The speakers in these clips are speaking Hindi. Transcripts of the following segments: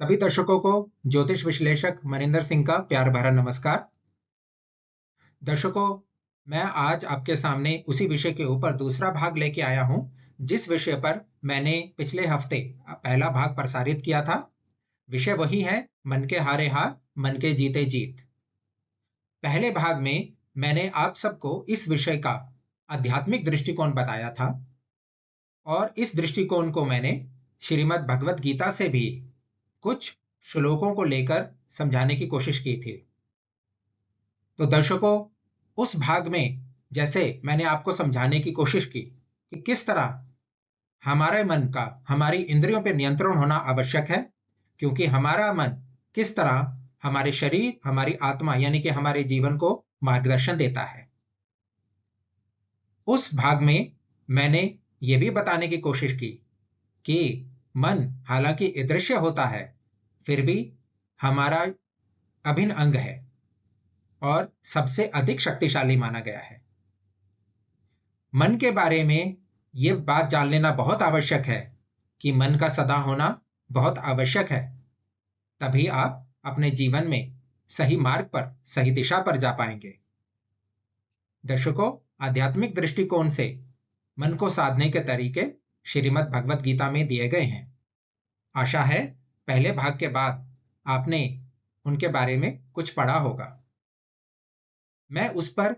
सभी दर्शकों को ज्योतिष विश्लेषक मनिंदर सिंह का प्यार भरा नमस्कार। दर्शकों, मैं आज आपके सामने उसी विषय के ऊपर दूसरा भाग लेके आया हूं जिस विषय पर मैंने पिछले हफ्ते पहला भाग प्रसारित किया था। विषय वही है, मन के हारे हार, मन के जीते जीत। पहले भाग में मैंने आप सबको इस विषय का आध्यात्मिक दृष्टिकोण बताया था और इस दृष्टिकोण को मैंने श्रीमद् भगवत गीता से भी कुछ श्लोकों को लेकर समझाने की कोशिश की थी। तो दर्शकों, उस भाग में जैसे मैंने आपको समझाने की कोशिश की कि किस तरह हमारे मन का हमारी इंद्रियों पर नियंत्रण होना आवश्यक है, क्योंकि हमारा मन किस तरह हमारे शरीर, हमारी आत्मा यानी कि हमारे जीवन को मार्गदर्शन देता है। उस भाग में मैंने यह भी बताने की कोशिश की कि मन हालांकि अदृश्य होता है, फिर भी हमारा अभिन्न अंग है और सबसे अधिक शक्तिशाली माना गया है। मन के बारे में यह बात जान लेना बहुत आवश्यक है कि मन का सदा होना बहुत आवश्यक है, तभी आप अपने जीवन में सही मार्ग पर, सही दिशा पर जा पाएंगे। दर्शकों, आध्यात्मिक दृष्टिकोण से मन को साधने के तरीके श्रीमद् भगवत गीता में दिए गए हैं। आशा है पहले भाग के बाद आपने उनके बारे में कुछ पढ़ा होगा। मैं उस पर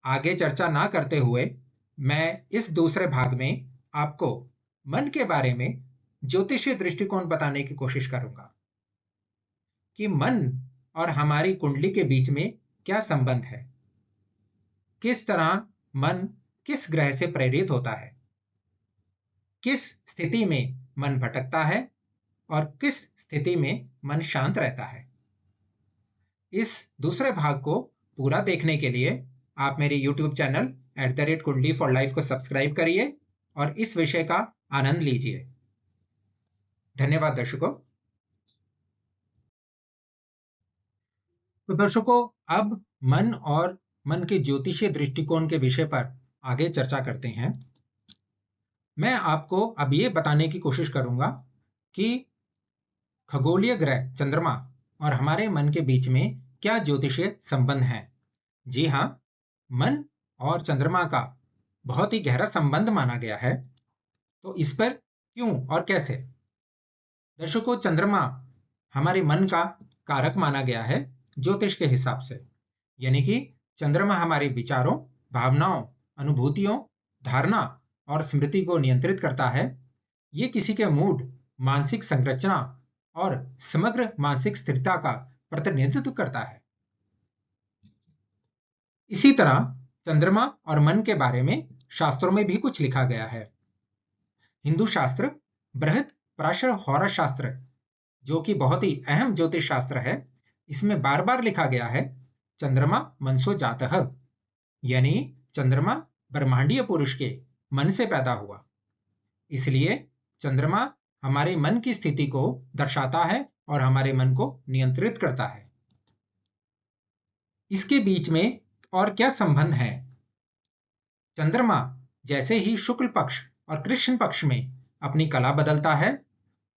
आगे चर्चा ना करते हुए मैं इस दूसरे भाग में आपको मन के बारे में ज्योतिषीय दृष्टिकोण बताने की कोशिश करूंगा कि मन और हमारी कुंडली के बीच में क्या संबंध है, किस तरह मन किस ग्रह से प्रेरित होता है, किस स्थिति में मन भटकता है और किस स्थिति में मन शांत रहता है। इस दूसरे भाग को पूरा देखने के लिए आप मेरे YouTube चैनल @कुंडली फॉर लाइफ को सब्सक्राइब करिए और इस विषय का आनंद लीजिए। धन्यवाद दर्शकों। तो दर्शकों, अब मन और मन के ज्योतिषीय दृष्टिकोण के विषय पर आगे चर्चा करते हैं। मैं आपको अब ये बताने की कोशिश करूंगा कि खगोलीय ग्रह चंद्रमा और हमारे मन के बीच में क्या ज्योतिषीय संबंध है। जी हाँ, मन और चंद्रमा का बहुत ही गहरा संबंध माना गया है। तो इस पर क्यों और कैसे? दर्शकों, चंद्रमा हमारे मन का कारक माना गया है ज्योतिष के हिसाब से, यानी कि चंद्रमा हमारे विचारों, भावनाओं, अनुभूतियों, धारणा और स्मृति को नियंत्रित करता है। ये किसी के मूड, मानसिक संरचना और समग्र मानसिक स्थिरता का प्रतिनिधित्व करता है। इसी तरह चंद्रमा और मन के बारे में शास्त्रों में भी कुछ लिखा गया है। हिंदू शास्त्र बृहत पराशर होरा शास्त्र, जो कि बहुत ही अहम ज्योतिष शास्त्र है, इसमें बार बार लिखा गया है चंद्रमा मनसो जातः, यानी चंद्रमा ब्रह्मांडीय पुरुष के मन से पैदा हुआ। इसलिए चंद्रमा हमारे मन की स्थिति को दर्शाता है और हमारे मन को नियंत्रित करता है। इसके बीच में और क्या संबंध है? चंद्रमा जैसे ही शुक्ल पक्ष और कृष्ण पक्ष में अपनी कला बदलता है,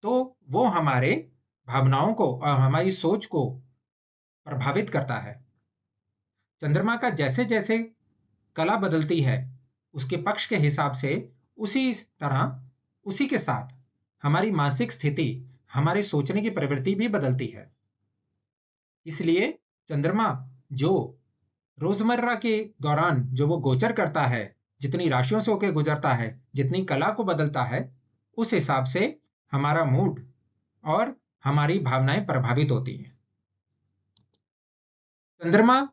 तो वो हमारे भावनाओं को और हमारी सोच को प्रभावित करता है। चंद्रमा का जैसे जैसे कला बदलती है, उसके पक्ष के हिसाब से उसी तरह, उसी के साथ हमारी मानसिक स्थिति, हमारे सोचने की प्रवृत्ति भी बदलती है। इसलिए चंद्रमा जो रोजमर्रा के दौरान जो वो गोचर करता है, जितनी राशियों से होकर गुजरता है, जितनी कला को बदलता है, उस हिसाब से हमारा मूड और हमारी भावनाएं प्रभावित होती हैं। चंद्रमा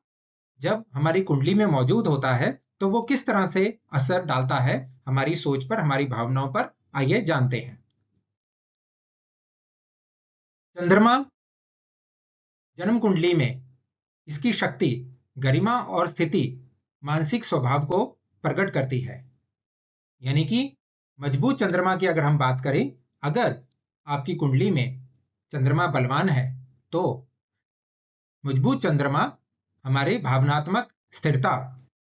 जब हमारी कुंडली में मौजूद होता है, तो वो किस तरह से असर डालता है हमारी सोच पर, हमारी भावनाओं पर, आइए जानते हैं। चंद्रमा जन्म कुंडली में इसकी शक्ति, गरिमा और स्थिति मानसिक स्वभाव को प्रकट करती है। यानी कि मजबूत चंद्रमा की अगर हम बात करें, अगर आपकी कुंडली में चंद्रमा बलवान है, तो मजबूत चंद्रमा हमारे भावनात्मक स्थिरता,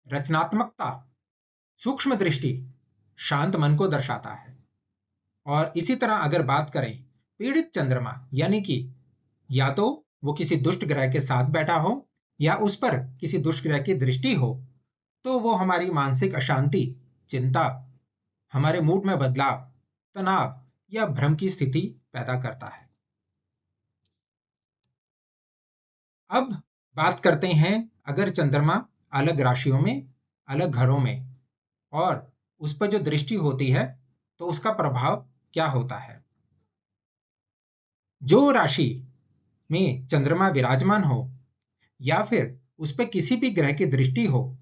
रचनात्मकता, सूक्ष्म दृष्टि, शांत मन को दर्शाता है। और इसी तरह अगर बात करें पीड़ित चंद्रमा यानी कि या तो वो किसी दुष्ट ग्रह के साथ बैठा हो या उस पर किसी दुष्ट ग्रह की दृष्टि हो, तो वो हमारी मानसिक अशांति, चिंता, हमारे मूड में बदलाव, तनाव या भ्रम की स्थिति पैदा करता है। अब बात करते हैं, अगर चंद्रमा अलग राशियों में, अलग घरों में और उस पर जो दृष्टि होती है, तो उसका प्रभाव क्या होता है। जो राशि में चंद्रमा विराजमान हो या फिर उस पर किसी भी ग्रह की दृष्टि हो,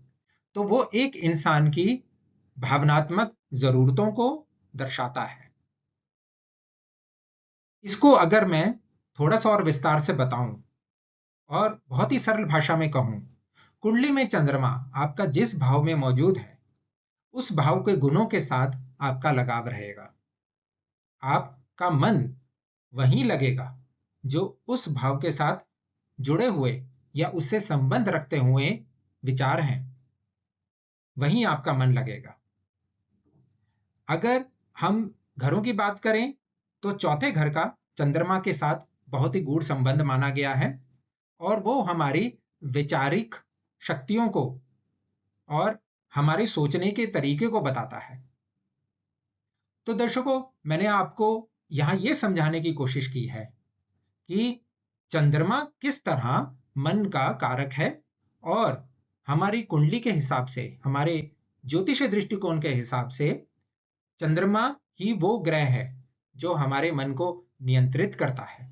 तो वो एक इंसान की भावनात्मक जरूरतों को दर्शाता है। इसको अगर मैं थोड़ा सा और विस्तार से बताऊं और बहुत ही सरल भाषा में कहूं, कुंडली में चंद्रमा आपका जिस भाव में मौजूद है, उस भाव के गुणों के साथ आपका लगाव रहेगा। आपका मन वहीं लगेगा जो उस भाव के साथ जुड़े हुए या उससे संबंध रखते हुए विचार हैं, वहीं आपका मन लगेगा। अगर हम घरों की बात करें, तो चौथे घर का चंद्रमा के साथ बहुत ही गूढ़ संबंध माना गया है और वो हमारी वैचारिक शक्तियों को और हमारे सोचने के तरीके को बताता है। तो दर्शकों, मैंने आपको यहां यह समझाने की कोशिश की है कि चंद्रमा किस तरह मन का कारक है और हमारी कुंडली के हिसाब से, हमारे ज्योतिष दृष्टिकोण के हिसाब से चंद्रमा ही वो ग्रह है जो हमारे मन को नियंत्रित करता है।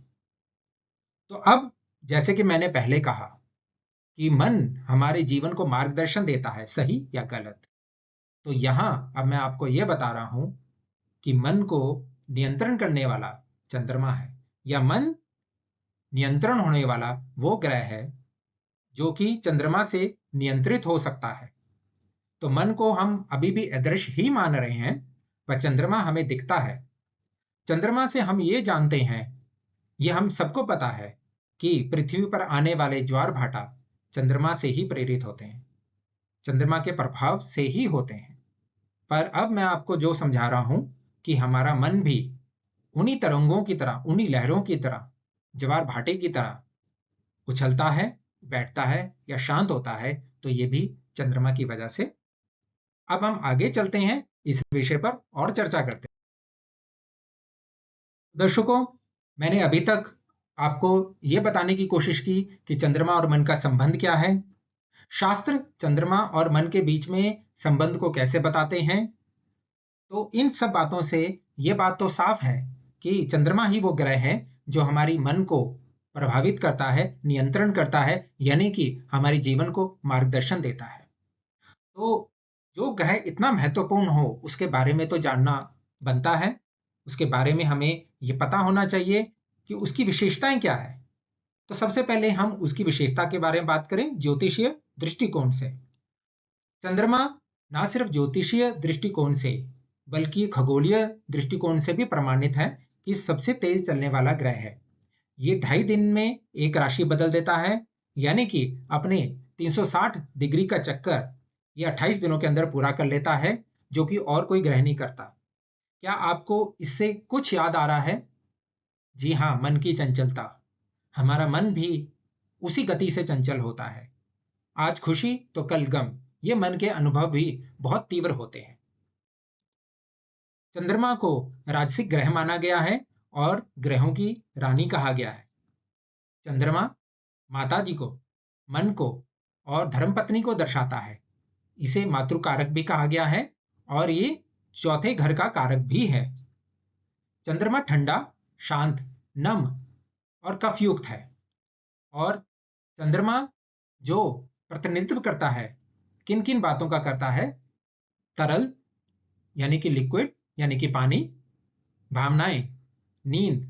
तो अब जैसे कि मैंने पहले कहा कि मन हमारे जीवन को मार्गदर्शन देता है, सही या गलत। तो यहां अब मैं आपको यह बता रहा हूं कि मन को नियंत्रण करने वाला चंद्रमा है, या मन नियंत्रण होने वाला वो ग्रह है जो कि चंद्रमा से नियंत्रित हो सकता है। तो मन को हम अभी भी अदृश्य ही मान रहे हैं, पर चंद्रमा हमें दिखता है। चंद्रमा से हम ये जानते हैं, ये हम सबको पता है कि पृथ्वी पर आने वाले ज्वार भाटा चंद्रमा से ही प्रेरित होते हैं, चंद्रमा के प्रभाव से ही होते हैं। पर अब मैं आपको जो समझा रहा हूं कि हमारा मन भी उन्हीं तरंगों की तरह, उन्हीं लहरों की तरह, ज्वार भाटे की तरह उछलता है, बैठता है या शांत होता है, तो ये भी चंद्रमा की वजह से। अब हम आगे चलते हैं, इस विषय पर और चर्चा करते हैं। दर्शकों, मैंने अभी तक आपको यह बताने की कोशिश की कि चंद्रमा और मन का संबंध क्या है, शास्त्र चंद्रमा और मन के बीच में संबंध को कैसे बताते हैं। तो इन सब बातों से यह बात तो साफ है कि चंद्रमा ही वो ग्रह है जो हमारी मन को प्रभावित करता है, नियंत्रण करता है, यानी कि हमारे जीवन को मार्गदर्शन देता है। तो जो ग्रह इतना महत्वपूर्ण हो, उसके बारे में तो जानना बनता है, उसके बारे में हमें ये पता होना चाहिए कि उसकी विशेषताएं क्या है। तो सबसे पहले हम उसकी विशेषता के बारे में बात करें ज्योतिषीय दृष्टिकोण से। चंद्रमा ना सिर्फ ज्योतिषीय दृष्टिकोण से बल्कि खगोलीय दृष्टिकोण से भी प्रमाणित है कि सबसे तेज चलने वाला ग्रह है। ये 2.5 दिन में एक राशि बदल देता है, यानी कि अपने 360 डिग्री का चक्कर ये 28 दिनों के अंदर पूरा कर लेता है, जो कि और कोई ग्रह नहीं करता। क्या आपको इससे कुछ याद आ रहा है? जी हाँ, मन की चंचलता। हमारा मन भी उसी गति से चंचल होता है। आज खुशी तो कल गम, ये मन के अनुभव भी बहुत तीव्र होते हैं। चंद्रमा को राजसिक ग्रह माना गया है और ग्रहों की रानी कहा गया है। चंद्रमा माता जी को, मन को और धर्मपत्नी को दर्शाता है। इसे मातृकारक भी कहा गया है और ये चौथे घर का कारक भी है। चंद्रमा ठंडा, शांत, नम और कफयुक्त है। और चंद्रमा जो प्रतिनिधित्व करता है, किन किन बातों का करता है? तरल यानी कि लिक्विड, यानी कि पानी, भावनाएं, नींद,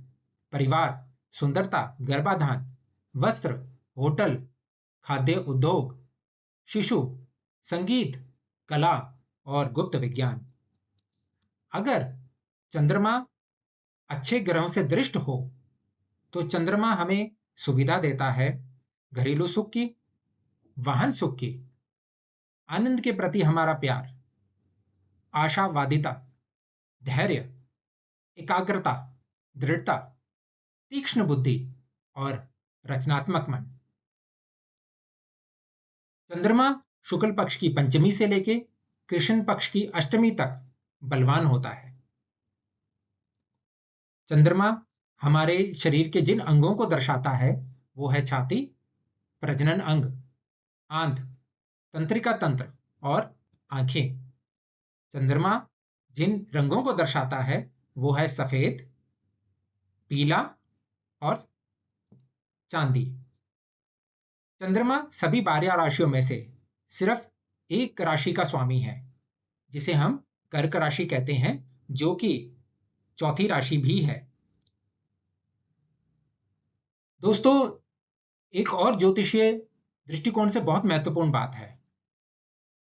परिवार, सुंदरता, गर्भाधान, वस्त्र, होटल, खाद्य उद्योग, शिशु, संगीत, कला और गुप्त विज्ञान। अगर चंद्रमा अच्छे ग्रहों से दृष्ट हो, तो चंद्रमा हमें सुविधा देता है घरेलू सुख की, वाहन सुख की, आनंद के प्रति हमारा प्यार, आशावादिता, धैर्य, एकाग्रता, दृढ़ता, तीक्ष्ण बुद्धि और रचनात्मक मन। चंद्रमा शुक्ल पक्ष की पंचमी से लेके कृष्ण पक्ष की अष्टमी तक बलवान होता है। चंद्रमा हमारे शरीर के जिन अंगों को दर्शाता है वो है छाती, प्रजनन अंग, आंत, तंत्रिका तंत्र और आंखें। चंद्रमा जिन रंगों को दर्शाता है वो है सफेद, पीला और चांदी। चंद्रमा सभी 12 राशियों में से सिर्फ एक राशि का स्वामी है, जिसे हम कर्क राशि कहते हैं, जो कि चौथी राशि भी है। दोस्तों, एक और ज्योतिषीय दृष्टिकोण से बहुत महत्वपूर्ण बात है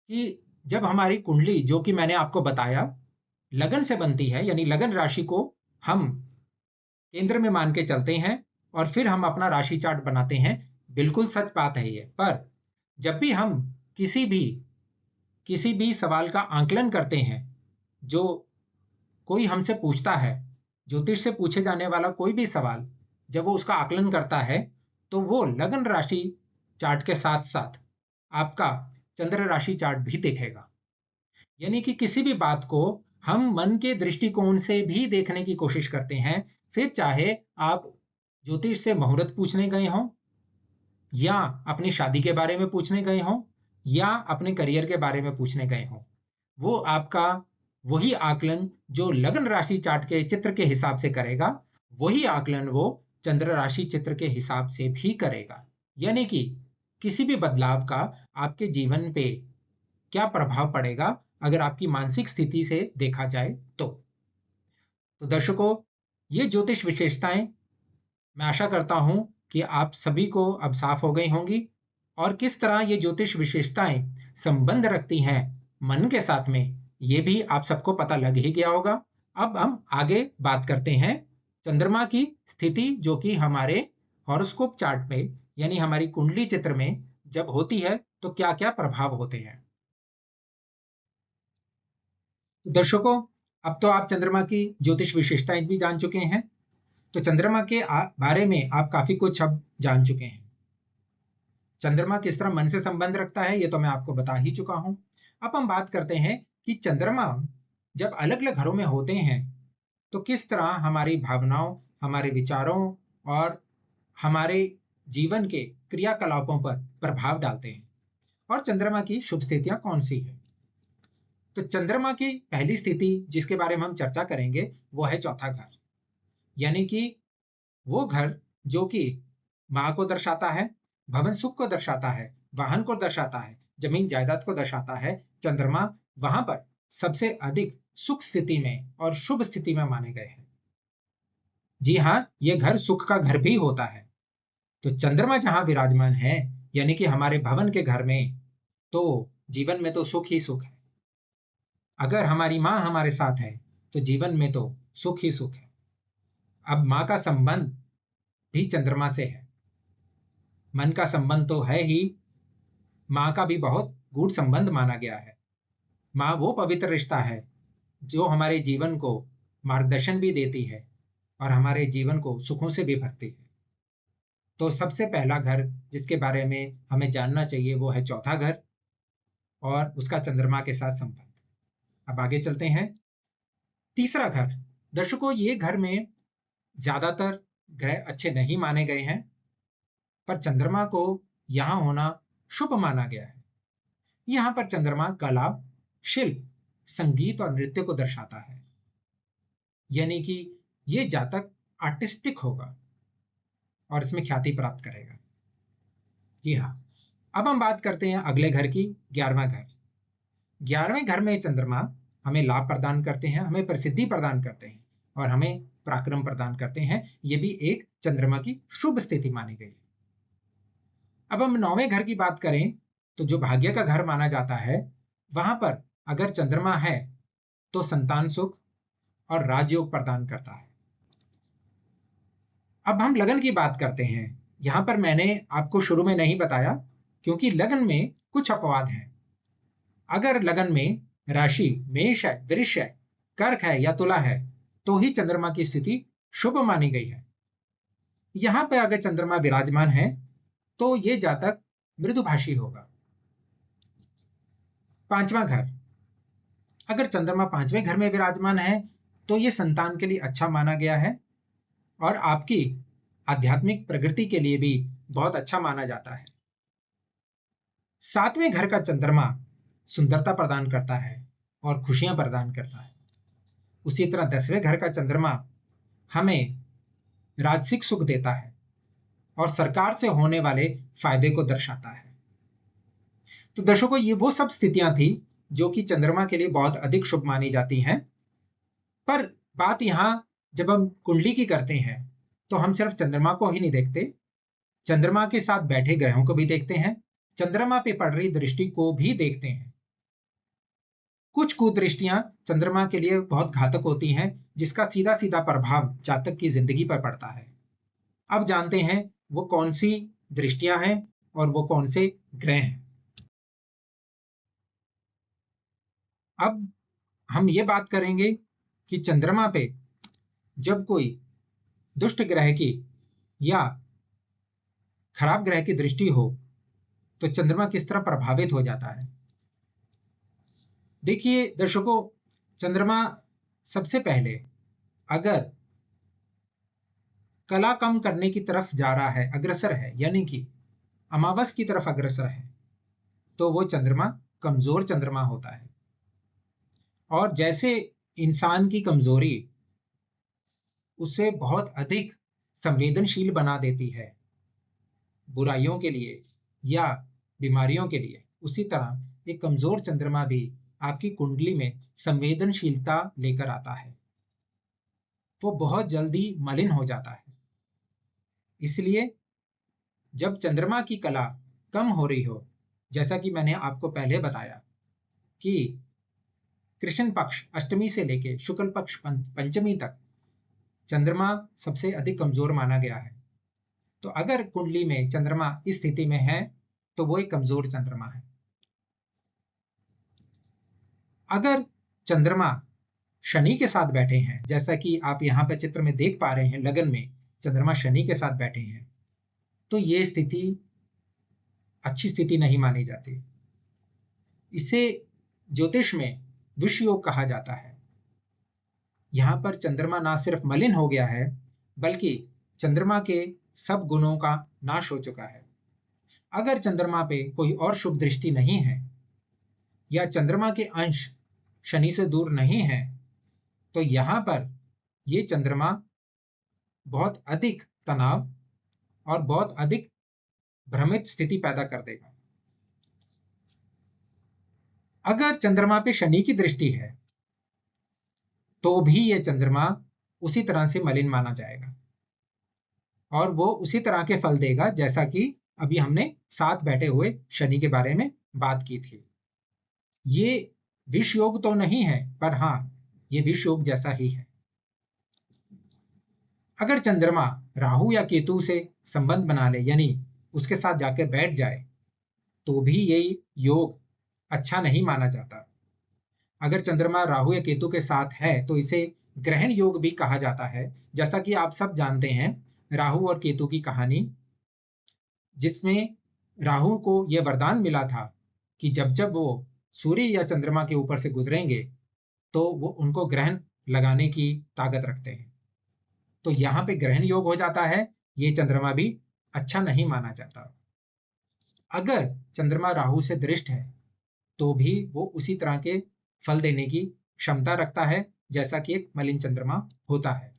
कि जब हमारी कुंडली, जो कि मैंने आपको बताया, लगन से बनती है, यानी लगन राशि को हम केंद्र में मान के चलते हैं और फिर हम अपना राशि चार्ट बनाते हैं। बिल्कुल सच बात है ये। पर जब भी हम किसी भी सवाल का आकलन करते हैं, जो कोई हमसे पूछता है, ज्योतिष से पूछे जाने वाला कोई भी सवाल, जब वो उसका आकलन करता है तो वो लगन राशि चार्ट के साथ साथ आपका चंद्र राशि चार्ट भी देखेगा। यानी कि किसी भी बात को हम मन के दृष्टिकोण से भी देखने की कोशिश करते हैं, फिर चाहे आप ज्योतिष से मुहूर्त पूछने गए हों, या अपनी शादी के बारे में पूछने गए हों, या अपने करियर के बारे में पूछने गए हों, वो आपका वही आकलन जो लगन राशि चार्ट के चित्र के हिसाब से करेगा, वही आकलन वो चंद्र राशि चित्र के हिसाब से भी करेगा। यानी कि किसी भी बदलाव का आपके जीवन पे क्या प्रभाव पड़ेगा अगर आपकी मानसिक स्थिति से देखा जाए तो दर्शकों, ये ज्योतिष विशेषताएं मैं आशा करता हूं कि आप सभी को अब साफ हो गई होंगी, और किस तरह ये ज्योतिष विशेषताएं संबंध रखती हैं मन के साथ में, ये भी आप सबको पता लग ही गया होगा। अब हम आगे बात करते हैं चंद्रमा की स्थिति, जो कि हमारे हॉरोस्कोप चार्ट में, यानी हमारी कुंडली चित्र में जब होती है तो क्या क्या प्रभाव होते हैं। तो दर्शकों, अब तो आप चंद्रमा की ज्योतिष विशेषताएं भी जान चुके हैं, तो चंद्रमा के बारे में आप काफी कुछ अब जान चुके हैं। चंद्रमा किस तरह मन से संबंध रखता है ये तो मैं आपको बता ही चुका हूं। अब हम बात करते हैं कि चंद्रमा जब अलग अलग घरों में होते हैं तो किस तरह हमारी भावनाओं, हमारे विचारों और हमारे जीवन के क्रियाकलापों पर प्रभाव डालते हैं, और चंद्रमा की शुभ स्थितियां कौन सी है। तो चंद्रमा की पहली स्थिति जिसके बारे में हम चर्चा करेंगे वो है चौथा घर, यानी कि वो घर जो कि मां को दर्शाता है, भवन सुख को दर्शाता है, वाहन को दर्शाता है, जमीन जायदाद को दर्शाता है। चंद्रमा वहां पर सबसे अधिक सुख स्थिति में और शुभ स्थिति में माने गए हैं। जी हाँ, ये घर सुख का घर भी होता है। तो चंद्रमा जहां विराजमान है, यानी कि हमारे भवन के घर में, तो जीवन में तो सुख ही सुख है। अगर हमारी मां हमारे साथ है तो जीवन में तो सुख ही सुख है। अब मां का संबंध भी चंद्रमा से है। मन का संबंध तो है ही, मां का भी बहुत गूढ़ संबंध माना गया है। मां वो पवित्र रिश्ता है जो हमारे जीवन को मार्गदर्शन भी देती है और हमारे जीवन को सुखों से भी भरती है। तो सबसे पहला घर जिसके बारे में हमें जानना चाहिए वो है चौथा घर और उसका चंद्रमा के साथ संबंध। अब आगे चलते हैं। तीसरा घर, दर्शकों, ये घर में ज्यादातर ग्रह अच्छे नहीं माने गए हैं, पर चंद्रमा को यहां होना शुभ माना गया है। यहां पर चंद्रमा कला, शिल्प, संगीत और नृत्य को दर्शाता है, यानी कि ये जातक आर्टिस्टिक होगा और इसमें ख्याति प्राप्त करेगा। जी हाँ। अब हम बात करते हैं अगले घर की, 11वां घर। 11वें घर में चंद्रमा हमें लाभ प्रदान करते हैं, हमें प्रसिद्धि प्रदान करते हैं और हमें पराक्रम प्रदान करते हैं। ये भी एक चंद्रमा की शुभ स्थिति मानी गई है। अब हम 9वें घर की बात करें तो जो भाग्य का घर माना जाता है, वहां पर अगर चंद्रमा है तो संतान सुख और राजयोग प्रदान करता है। अब हम लगन की बात करते हैं। यहां पर मैंने आपको शुरू में नहीं बताया क्योंकि लगन में कुछ अपवाद हैं। अगर लगन में राशि मेष है, वृष है, कर्क है या तुला है तो ही चंद्रमा की स्थिति शुभ मानी गई है। यहां पर अगर चंद्रमा विराजमान है तो ये जातक मृदुभाषी होगा। पांचवा घर, अगर चंद्रमा पांचवें घर में विराजमान है तो ये संतान के लिए अच्छा माना गया है और आपकी आध्यात्मिक प्रगति के लिए भी बहुत अच्छा माना जाता है। सातवें घर का चंद्रमा सुंदरता प्रदान करता है और खुशियां प्रदान करता है। उसी तरह 10वें घर का चंद्रमा हमें राजसिक सुख देता है और सरकार से होने वाले फायदे को दर्शाता है। तो दर्शकों, ये वो सब स्थितियां थी जो कि चंद्रमा के लिए बहुत अधिक शुभ मानी जाती हैं। पर बात यहां जब हम कुंडली की करते हैं तो हम सिर्फ चंद्रमा को ही नहीं देखते, चंद्रमा के साथ बैठे ग्रहों को भी देखते हैं, चंद्रमा पे पड़ रही दृष्टि को भी देखते हैं। कुछ कुदृष्टियां चंद्रमा के लिए बहुत घातक होती हैं, जिसका सीधा सीधा प्रभाव जातक की जिंदगी पर पड़ता है। अब जानते हैं वो कौन सी दृष्टियां हैं और वो कौन से ग्रह हैं। अब हम ये बात करेंगे कि चंद्रमा पे जब कोई दुष्ट ग्रह की या खराब ग्रह की दृष्टि हो तो चंद्रमा किस तरह प्रभावित हो जाता है। देखिए दर्शकों, चंद्रमा सबसे पहले अगर कला कम करने की तरफ जा रहा है, अग्रसर है, यानी कि अमावस की तरफ अग्रसर है, तो वो चंद्रमा कमजोर चंद्रमा होता है। और जैसे इंसान की कमजोरी उसे बहुत अधिक संवेदनशील बना देती है बुराइयों के लिए या बीमारियों के लिए, उसी तरह एक कमजोर चंद्रमा भी आपकी कुंडली में संवेदनशीलता लेकर आता है। वो बहुत जल्दी मलिन हो जाता है। इसलिए जब चंद्रमा की कला कम हो रही हो, जैसा कि मैंने आपको पहले बताया कि कृष्ण पक्ष अष्टमी से लेकर शुक्ल पक्ष पंचमी तक चंद्रमा सबसे अधिक कमजोर माना गया है। तो अगर कुंडली में चंद्रमा इस स्थिति में है तो वो एक कमजोर चंद्रमा है। अगर चंद्रमा शनि के साथ बैठे हैं, जैसा कि आप यहां पर चित्र में देख पा रहे हैं, लगन में चंद्रमा शनि के साथ बैठे हैं, तो ये स्थिति अच्छी स्थिति नहीं मानी जाती। इसे ज्योतिष में विष योग कहा जाता है। यहां पर चंद्रमा ना सिर्फ मलिन हो गया है, बल्कि चंद्रमा के सब गुणों का नाश हो चुका है। अगर चंद्रमा पे कोई और शुभ दृष्टि नहीं है या चंद्रमा के अंश शनि से दूर नहीं है, तो यहां पर यह चंद्रमा बहुत अधिक तनाव और बहुत अधिक भ्रमित स्थिति पैदा कर देगा। अगर चंद्रमा पे शनि की दृष्टि है तो भी यह चंद्रमा उसी तरह से मलिन माना जाएगा और वो उसी तरह के फल देगा जैसा कि अभी हमने साथ बैठे हुए शनि के बारे में बात की थी। ये विष योग तो नहीं है, पर हां, ये विष योग जैसा ही है। अगर चंद्रमा राहु या केतु से संबंध बना ले, यानी उसके साथ जाकर बैठ जाए, तो भी यही योग अच्छा नहीं माना जाता। अगर चंद्रमा राहु या केतु के साथ है तो इसे ग्रहण योग भी कहा जाता है। जैसा कि आप सब जानते हैं राहु और केतु की कहानी, जिसमें राहु को यह वरदान मिला था कि जब जब वो सूर्य या चंद्रमा के ऊपर से गुजरेंगे तो वो उनको ग्रहण लगाने की ताकत रखते हैं। तो यहां पे ग्रहण योग हो जाता है, ये चंद्रमा भी अच्छा नहीं माना जाता। अगर चंद्रमा राहु से दृष्ट है तो भी वो उसी तरह के फल देने की क्षमता रखता है जैसा कि एक मलिन चंद्रमा होता है।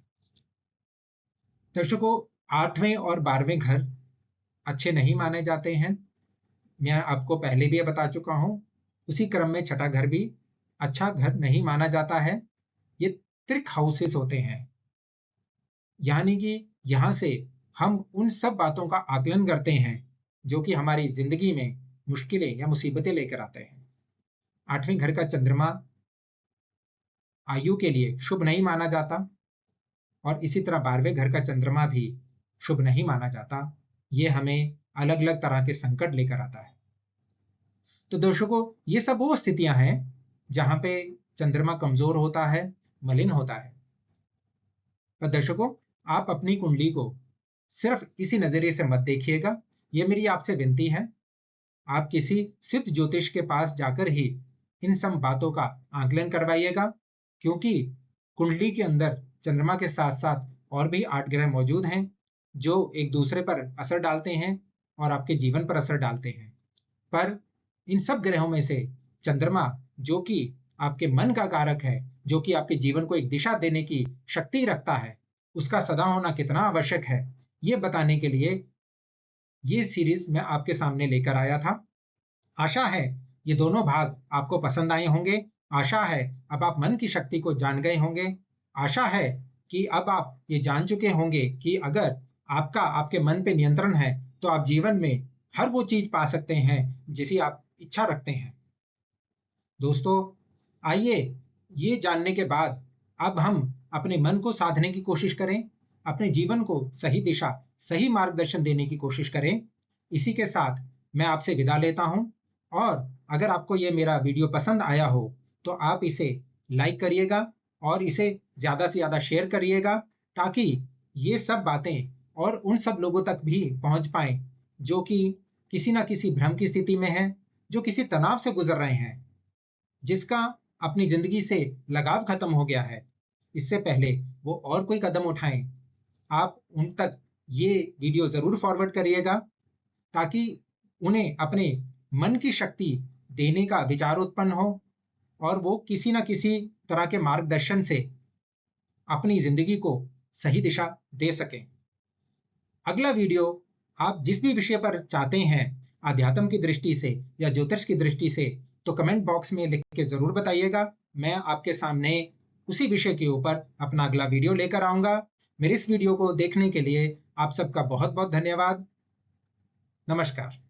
दर्शकों, 8वें और 12वें घर अच्छे नहीं माने जाते हैं। मैं आपको पहले भी बता चुका हूं। उसी क्रम में छठा घर भी अच्छा घर नहीं माना जाता है। ये त्रिक हाउसेस होते हैं, यानी कि यहां से हम उन सब बातों का आकलन करते हैं जो कि हमारी जिंदगी में मुश्किलें या मुसीबतें लेकर आते हैं। 8वें घर का चंद्रमा आयु के लिए शुभ नहीं माना जाता और इसी तरह 12वें घर का चंद्रमा भी शुभ नहीं माना जाता। ये हमें अलग अलग तरह के संकट लेकर आता है। तो दर्शकों, ये सब वो स्थितियां हैं जहां पे चंद्रमा कमजोर होता है, मलिन होता है। पर दर्शकों, आप अपनी कुंडली को सिर्फ इसी नजरिए से मत देखिएगा। ये मेरी आपसे विनती है, आप किसी सिद्ध ज्योतिष के पास जाकर ही इन सब बातों का आकलन करवाइएगा, क्योंकि कुंडली के अंदर चंद्रमा के साथ साथ और भी 8 ग्रह मौजूद हैं जो एक दूसरे पर असर डालते हैं और आपके जीवन पर असर डालते हैं। पर इन सब ग्रहों में से चंद्रमा, जो कि आपके मन का कारक है, जो कि आपके जीवन को एक दिशा देने की शक्ति रखता है, उसका सदा होना कितना आवश्यक है, ये बताने के लिए ये सीरीज मैं आपके सामने लेकर आया था। आशा है ये दोनों भाग आपको पसंद आए होंगे। आशा है अब आप मन की शक्ति को जान गए होंगे। आशा है कि अब आप ये जान चुके होंगे कि अगर आपका आपके मन पे नियंत्रण है तो आप जीवन में हर वो चीज पा सकते हैं जिसे आप इच्छा रखते हैं। दोस्तों, आइए ये जानने के बाद अब हम अपने मन को साधने की कोशिश करें, अपने जीवन को सही दिशा, सही मार्गदर्शन देने की कोशिश करें। इसी के साथ मैं आपसे विदा लेता हूं, और अगर आपको ये मेरा वीडियो पसंद आया हो तो आप इसे लाइक करिएगा और इसे ज़्यादा से ज़्यादा शेयर करिएगा, ताकि ये सब बातें और उन सब लोगों तक भी पहुंच पाए जो कि किसी ना किसी भ्रम की स्थिति में हैं, जो किसी तनाव से गुजर रहे हैं, जिसका अपनी जिंदगी से लगाव खत्म हो गया है। इससे पहले वो और कोई कदम उठाएं, आप उन तक ये वीडियो जरूर फॉरवर्ड करिएगा, ताकि उन्हें अपने मन की शक्ति देने का विचार उत्पन्न हो और वो किसी ना किसी तरह के मार्गदर्शन से अपनी जिंदगी को सही दिशा दे सकें। अगला वीडियो आप जिस भी विषय पर चाहते हैं, आध्यात्म की दृष्टि से या ज्योतिष की दृष्टि से, तो कमेंट बॉक्स में लिख के जरूर बताइएगा। मैं आपके सामने उसी विषय के ऊपर अपना अगला वीडियो लेकर आऊंगा। मेरे इस वीडियो को देखने के लिए आप सबका बहुत बहुत धन्यवाद। नमस्कार।